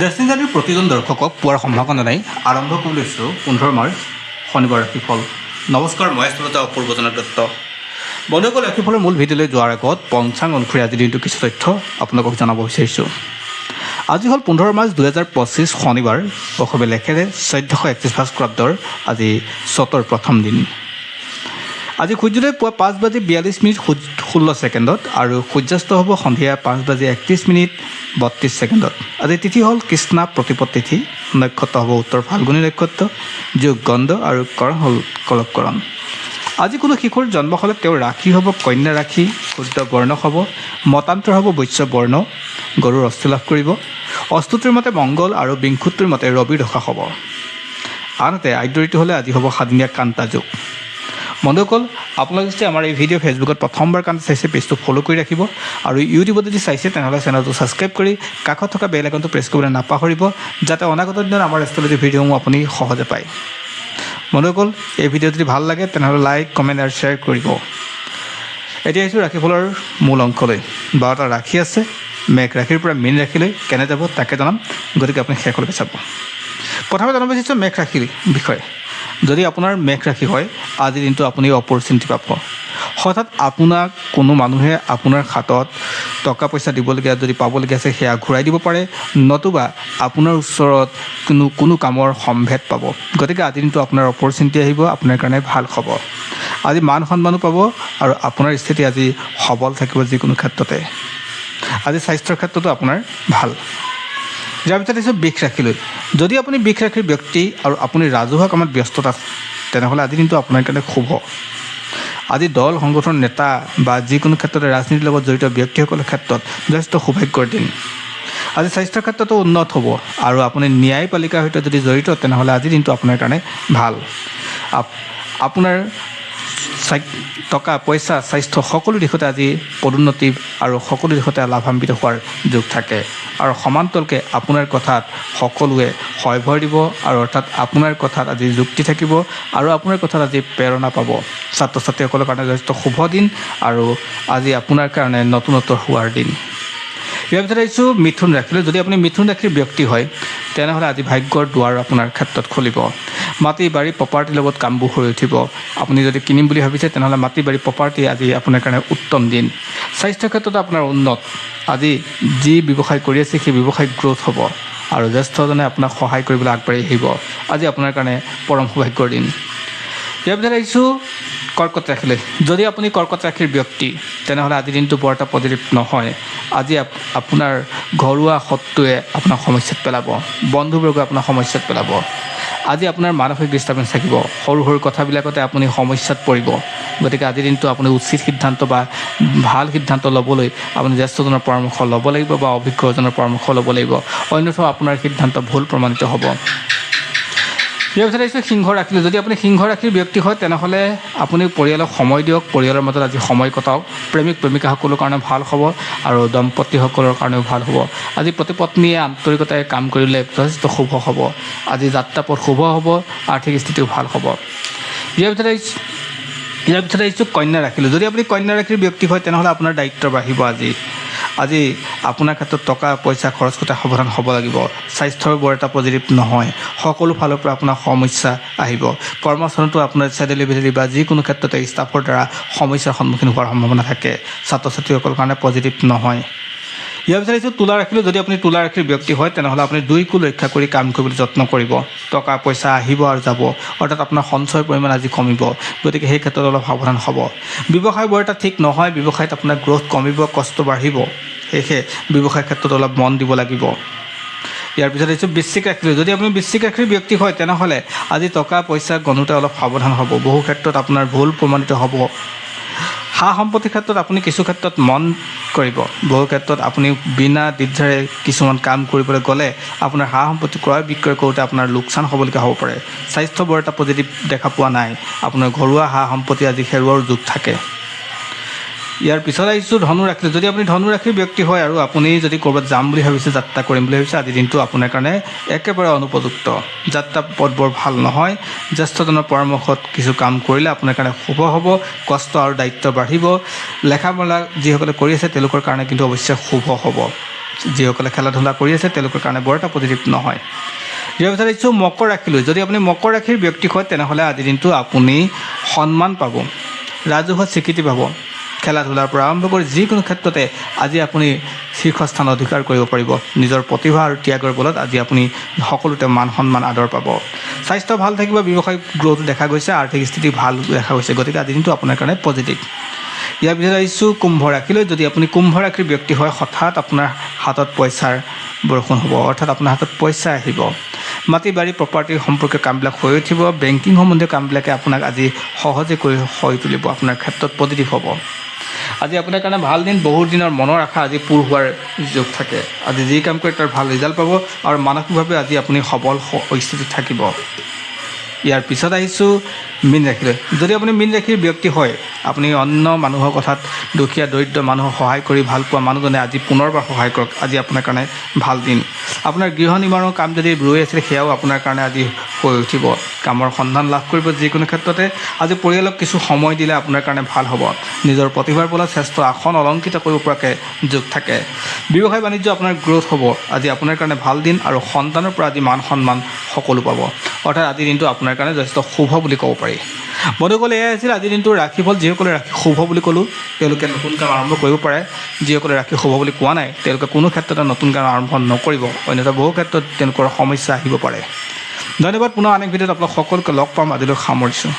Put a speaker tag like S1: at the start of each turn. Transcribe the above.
S1: Destiny প্ৰতিজন দৰ্শকক পোৱাৰ সম্ভাৱনা নাই। আৰম্ভ কৰি লৈছোঁ 15 মাৰ্চ শনিবাৰ ৰাশিফল। নমস্কাৰ, মই আচলতে অপূৰ্বজনক দত্ত। বন্ধুসকল, ৰাশিফলৰ মূল ভিডিঅ'লৈ যোৱাৰ আগত পঞ্চাং অনুসৰি আজিৰ দিনটো কিছু তথ্য আপোনালোকক জনাব বিচাৰিছোঁ। আজি হ'ল 15 মাৰ্চ 2025 শনিবাৰ। অসমীয়া লেখেৰে 1431 ভাস্কৰাব্দৰ আজি চতৰ প্ৰথম দিন। আজি সূৰ্যোদয় পুৱা 5:42:16 আৰু সূৰ্যাস্ত হ'ব সন্ধিয়া 5:31:32। আজি তিথি হ'ল কৃষ্ণা প্ৰতিপদ তিথি। নক্ষত্ৰ হ'ব উত্তৰ ফাল্গুনী নক্ষত্ৰ, যোগ গন্ধ আৰু কৰণ হ'ল কলকৰণ। আজি কোনো শিশুৰ জন্ম হ'লে তেওঁৰ ৰাশি হ'ব কন্যা ৰাশি, শুদ্ধ বৰ্ণ হ'ব মতান্তৰ হ'ব বৈশ্য বৰ্ণ, গৰুৰ অস্থি লাভ কৰিব। অস্তুতিৰ মতে মংগল আৰু বিংশুতিৰ মতে ৰবিৰ দশা হ'ব। আনহাতে আদ্যঋতু হ'লে আজি হ'ব সাদিনীয়া কান্তা যোগ। বন্ধুসকল, আপোনালোকে যদি আমাৰ এই ভিডিঅ' ফেচবুকত প্ৰথমবাৰ কাৰণে চাইছে পেজটো ফ'ল' কৰি ৰাখিব, আৰু ইউটিউবত যদি চাইছে তেনেহ'লে চেনেলটো ছাবস্ক্ৰাইব কৰি কাষত থকা বেল আইকনটো প্ৰেছ কৰিবলৈ নাপাহৰিব, যাতে অনাগত দিনত আমাৰ এষ্ট্ৰলজি ভিডিঅ'সমূহ আপুনি সহজে পায়। বন্ধুসকল, এই ভিডিঅ' যদি ভাল লাগে তেনেহ'লে লাইক, কমেণ্ট আৰু শ্বেয়াৰ কৰিব। এতিয়া আহিছোঁ ৰাশিফলৰ মূল অংশলৈ। 12টা ৰাশি আছে। মেঘ ৰাশিৰ পৰা মীন ৰাশিলৈ কেনে যাব তাকে জনাম, গতিকে আপুনি শেষলৈকে চাব। প্ৰথমে জনাব বিচাৰিছোঁ মেঘ ৰাশিৰ বিষয়ে। যদি আপোনাৰ মেঘ ৰাশি হয়, আজিৰ দিনটো আপুনি অপৰচুনিটি পাব। হঠাৎ আপোনাক কোনো মানুহে আপোনাৰ হাতত টকা পইচা দিবলগীয়া যদি পাবলগীয়া আছে সেয়া ঘূৰাই দিব পাৰে, নতুবা আপোনাৰ ওচৰত কোনো কামৰ সম্ভেদ পাব। গতিকে আজিৰ দিনটো আপোনাৰ অপৰচুনিটি আহিব, আপোনাৰ কাৰণে ভাল খবৰ। আজি মান সন্মানো পাব আৰু আপোনাৰ স্থিতি আজি সবল থাকিব যিকোনো ক্ষেত্ৰতে। আজি স্বাস্থ্যৰ ক্ষেত্ৰতো আপোনাৰ ভাল। ইয়াৰ পিছত আহিছোঁ বৃষ ৰাশিলৈ। যদি আপুনি বৃষ ৰাশিৰ ব্যক্তি আৰু আপুনি ৰাজহুৱা কামত ব্যস্ততা আছে, তেনেহ'লে আজিৰ দিনটো আপোনাৰ কাৰণে শুভ। আজি দল সংগঠনৰ নেতা বা যিকোনো ক্ষেত্ৰতে ৰাজনীতিৰ লগত জড়িত ব্যক্তিসকলৰ ক্ষেত্ৰত যথেষ্ট সৌভাগ্যৰ দিন। আজি স্বাস্থ্যৰ ক্ষেত্ৰতো উন্নত হ'ব, আৰু আপুনি ন্যায়পালিকাৰ সৈতে যদি জড়িত তেনেহ'লে আজিৰ দিনটো আপোনাৰ কাৰণে ভাল। আপোনাৰ টকা পইচা স্বাস্থ্য সকলো দিশতে আজি পদোন্নতি আৰু সকলো দিশতে লাভান্বিত হোৱাৰ যোগ থাকে। আৰু সমান্তৰালকৈ আপোনাৰ কথাত সকলোৱে হয়ভৰ দিব, আৰু অৰ্থাৎ আপোনাৰ কথাত আজি যুক্তি থাকিব আৰু আপোনাৰ কথাত আজি প্ৰেৰণা পাব। ছাত্ৰ ছাত্ৰীসকলৰ কাৰণে যথেষ্ট শুভ দিন, আৰু আজি আপোনাৰ কাৰণে নতুনত্বৰ হোৱাৰ দিন। ইয়াৰ ভিতৰত আহিছোঁ মিথুন ৰাশিলৈ। যদি আপুনি মিথুন ৰাশিৰ ব্যক্তি হয় তেনেহ'লে আজি ভাগ্যৰ দুৱাৰ আপোনাৰ ক্ষেত্ৰত খুলিব। মাটি বাৰী প্ৰপাৰ্টিৰ লগত কামবোৰ হৈ উঠিব। আপুনি যদি কিনিম বুলি ভাবিছে তেনেহ'লে মাটি বাৰী প্ৰপাৰ্টি আজি আপোনাৰ কাৰণে উত্তম দিন। স্বাস্থ্যৰ ক্ষেত্ৰত আপোনাৰ উন্নত। আজি যি ব্যৱসায় কৰি আছে সেই ব্যৱসায় গ্ৰ'থ হ'ব, আৰু জ্যেষ্ঠজনে আপোনাক সহায় কৰিবলৈ আগবাঢ়ি আহিব। আজি আপোনাৰ কাৰণে পৰম সৌভাগ্যৰ দিন। ইয়াৰ ভিতৰত আহিছোঁ কৰ্কট ৰাশিলৈ। যদি আপুনি কৰ্কট ৰাশিৰ ব্যক্তি তেনেহ'লে আজিৰ দিনটো বৰ এটা পজিটিভ নহয়। আজি আপোনাৰ ঘৰুৱা শত্ৰুৱে আপোনাক সমস্যাত পেলাব, বন্ধুবৰ্গ আপোনাক সমস্যাত পেলাব। আজি আপোনাৰ মানসিক ডিষ্টাৰ্বেঞ্চ থাকিব, সৰু সৰু কথাবিলাকতে আপুনি সমস্যাত পৰিব। গতিকে আজিৰ দিনটো আপুনি উচিত সিদ্ধান্ত বা ভাল সিদ্ধান্ত ল'বলৈ আপুনি জ্যেষ্ঠজনৰ পৰামৰ্শ ল'ব লাগিব বা অভিজ্ঞজনৰ পৰামৰ্শ ল'ব লাগিব, অন্যথা আপোনাৰ সিদ্ধান্ত ভুল প্ৰমাণিত হ'ব। ইয়াৰ পিছত আহিছোঁ সিংহ ৰাশিলৈ। যদি আপুনি সিংহ ৰাশিৰ ব্যক্তি হয় তেনেহ'লে আপুনি পৰিয়ালক সময় দিয়ক, পৰিয়ালৰ মাজত আজি সময় কটাওক। প্ৰেমিক প্ৰেমিকাসকলৰ কাৰণে ভাল হ'ব, আৰু দম্পতীসকলৰ কাৰণেও ভাল হ'ব। আজি পতি পত্নীয়ে আন্তৰিকতাৰে কাম কৰিলে যথেষ্ট শুভ হ'ব। আজি যাত্ৰা পথ শুভ হ'ব, আৰ্থিক স্থিতিও ভাল হ'ব। ইয়াৰ ভিতৰত আহিছোঁ কন্যা ৰাশিলৈ। যদি আপুনি কন্যা ৰাশিৰ ব্যক্তি হয় তেনেহ'লে আপোনাৰ দায়িত্ব বাঢ়িব। আজি আপোনাৰ ক্ষেত্ৰত টকা পইচা খৰচ কৰোঁতে সাৱধান হ'ব লাগিব। স্বাস্থ্যৰ বৰ এটা পজিটিভ নহয়, সকলো ফালৰ পৰা আপোনাৰ সমস্যা আহিব। কৰ্মস্থানতো আপোনাৰ চেডেলি বেডেলি বা যিকোনো ক্ষেত্ৰতে ষ্টাফৰ দ্বাৰা সমস্যাৰ সন্মুখীন হোৱাৰ সম্ভাৱনা থাকে। ছাত্ৰ ছাত্ৰীসকলৰ কাৰণে পজিটিভ নহয়। ইয়াৰ পিছত আহিছোঁ তুলা ৰাশিলৈ। যদি আপুনি তুলা ৰাশিৰ ব্যক্তি হয় তেনেহ'লে আপুনি দুই কুল ৰক্ষা কৰি কাম কৰিবলৈ যত্ন কৰিব। টকা পইচা আহিব আৰু যাব, অৰ্থাৎ আপোনাৰ সঞ্চয়ৰ পৰিমাণ আজি কমিব। গতিকে সেই ক্ষেত্ৰত অলপ সাৱধান হ'ব। ব্যৱসায় বৰ এটা ঠিক নহয়, ব্যৱসায়ত আপোনাৰ গ্ৰ'থ কমিব, কষ্ট বাঢ়িব। সেয়েহে ব্যৱসায়ৰ ক্ষেত্ৰত অলপ মন দিব লাগিব। ইয়াৰ পিছত আহিছোঁ বৃশ্চিক ৰাশিলৈ। যদি আপুনি বৃশ্চিক ৰাশিৰ ব্যক্তি হয় তেনেহ'লে আজি টকা পইচা গণোতে অলপ সাৱধান হ'ব। বহু ক্ষেত্ৰত আপোনাৰ ভুল প্ৰমাণিত হ'ব। সা সম্পত্তিৰ ক্ষেত্ৰত আপুনি কিছু ক্ষেত্ৰত মন কৰিব। বহু ক্ষেত্ৰত আপুনি বিনা দ্বিধাৰে কিছুমান কাম কৰিবলৈ গ'লে আপোনাৰ সা সম্পত্তি ক্ৰয় বিক্ৰয় কৰোঁতে আপোনাৰ লোকচান হ'বলগীয়া হ'ব পাৰে। স্বাস্থ্য বৰ এটা পজিটিভ দেখা পোৱা নাই। আপোনাৰ ঘৰুৱা সা সম্পত্তি আজি হেৰুৱাৰ যোগ থাকে। ইয়াৰ পিছত আহিছোঁ ধনু ৰাশিলৈ। যদি আপুনি ধনু ৰাশিৰ ব্যক্তি হয় আৰু আপুনি যদি ক'ৰবাত যাম বুলি ভাবিছে, যাত্ৰা কৰিম বুলি ভাবিছে, আজিৰ দিনটো আপোনাৰ কাৰণে একেবাৰে অনুপযুক্ত। যাত্ৰা পথ বৰ ভাল নহয়। জ্যেষ্ঠজনৰ পৰামৰ্শত কিছু কাম কৰিলে আপোনাৰ কাৰণে শুভ হ'ব, কষ্ট আৰু দায়িত্ব বাঢ়িব। লেখা মেলা যিসকলে কৰি আছে তেওঁলোকৰ কাৰণে কিন্তু অৱশ্যে শুভ হ'ব। যিসকলে খেলা ধূলা কৰি আছে তেওঁলোকৰ কাৰণে বৰ এটা পজিটিভ নহয়। ইয়াৰ পিছত আহিছোঁ মকৰ ৰাশিলৈ। যদি আপুনি মকৰ ৰাশিৰ ব্যক্তি হয় তেনেহ'লে আজিৰ দিনটো আপুনি সন্মান পাব, ৰাজহুৱা স্বীকৃতি পাব। খেলা ধূলাৰ পৰা আৰম্ভ কৰি যিকোনো ক্ষেত্ৰতে আজি আপুনি শীৰ্ষস্থান অধিকাৰ কৰিব পাৰিব। নিজৰ প্ৰতিভা আৰু ত্যাগৰ বলত আজি আপুনি সকলোতে মান সন্মান আদৰ পাব। স্বাস্থ্য ভাল থাকিব, ব্যৱসায়িক গ্ৰ'থ দেখা গৈছে, আৰ্থিক স্থিতি ভাল দেখা গৈছে। গতিকে আজিৰ দিনটো আপোনাৰ কাৰণে পজিটিভ। ইয়াৰ পিছত আহিছোঁ কুম্ভ ৰাশিলৈ। যদি আপুনি কুম্ভ ৰাশিৰ ব্যক্তি হয় হঠাৎ আপোনাৰ হাতত পইচাৰ বৰষুণ হ'ব, অৰ্থাৎ আপোনাৰ হাতত পইচা আহিব। মাটি বাৰী প্ৰপাৰ্টিৰ সম্পৰ্কীয় কামবিলাক হৈ উঠিব। বেংকিং সম্বন্ধীয় কামবিলাকে আপোনাক আজি সহজে হৈ তুলিব, আপোনাৰ ক্ষেত্ৰত পজিটিভ হ'ব। আজি আপোনাৰ কাৰণে ভাল দিন। বহুত দিনৰ মনৰ আশা আজি পূৰ হোৱাৰ যোগ থাকে। আজি যি কাম কৰে তাৰ ভাল ৰিজাল্ট পাব আৰু মানসিকভাৱে আজি আপুনি সবল স্থিতিত থাকিব। ইয়াৰ পিছত আহিছোঁ মীন ৰাশিলৈ। যদি আপুনি মীন ৰাশিৰ ব্যক্তি হয়, আপুনি অন্য মানুহৰ কথাত দুখীয়া দৰিদ্ৰ মানুহক সহায় কৰি ভাল পোৱা মানুহজনে আজি পুনৰবাৰ সহায় কৰক। আজি আপোনাৰ কাৰণে ভাল দিন। আপোনাৰ গৃহ নিৰ্মাণৰ কাম যদি ৰৈ আছিল সেয়াও আপোনাৰ কাৰণে আজি হৈ উঠিব। কামৰ সন্ধান লাভ কৰিব যিকোনো ক্ষেত্ৰতে। আজি পৰিয়ালক কিছু সময় দিলে আপোনাৰ কাৰণে ভাল হ'ব। নিজৰ প্ৰতিভাৰ বলত শ্ৰেষ্ঠ আসন অলংকৃত কৰিব পৰাকৈ যোগ থাকে। ব্যৱসায় বাণিজ্য আপোনাৰ গ্ৰ'থ হ'ব। আজি আপোনাৰ কাৰণে ভাল দিন আৰু সন্তানৰ পৰা আজি মান সন্মান সকলো পাব। অৰ্থাৎ আজিৰ দিনটো আপোনাৰ কাৰণে যথেষ্ট শুভ বুলি ক'ব পাৰি। বন্ধুসকল, এয়াই আছিল আজিৰ দিনটোৰ ৰাশিফল। যিসকলে ৰাশি শুভ বুলি ক'লোঁ তেওঁলোকে নতুন কাম আৰম্ভ কৰিব পাৰে। যিসকলে ৰাশি শুভ বুলি কোৱা নাই তেওঁলোকে কোনো ক্ষেত্ৰতে নতুন কাম আৰম্ভ নকৰিব, অন্যথা বহু ক্ষেত্ৰত তেওঁলোকৰ সমস্যা আহিব পাৰে। ধন্যবাদ। পুনৰ আন এক ভিডিঅ'ত আপোনালোক সকলোকে লগ পাম। আজিলৈ সামৰিছোঁ।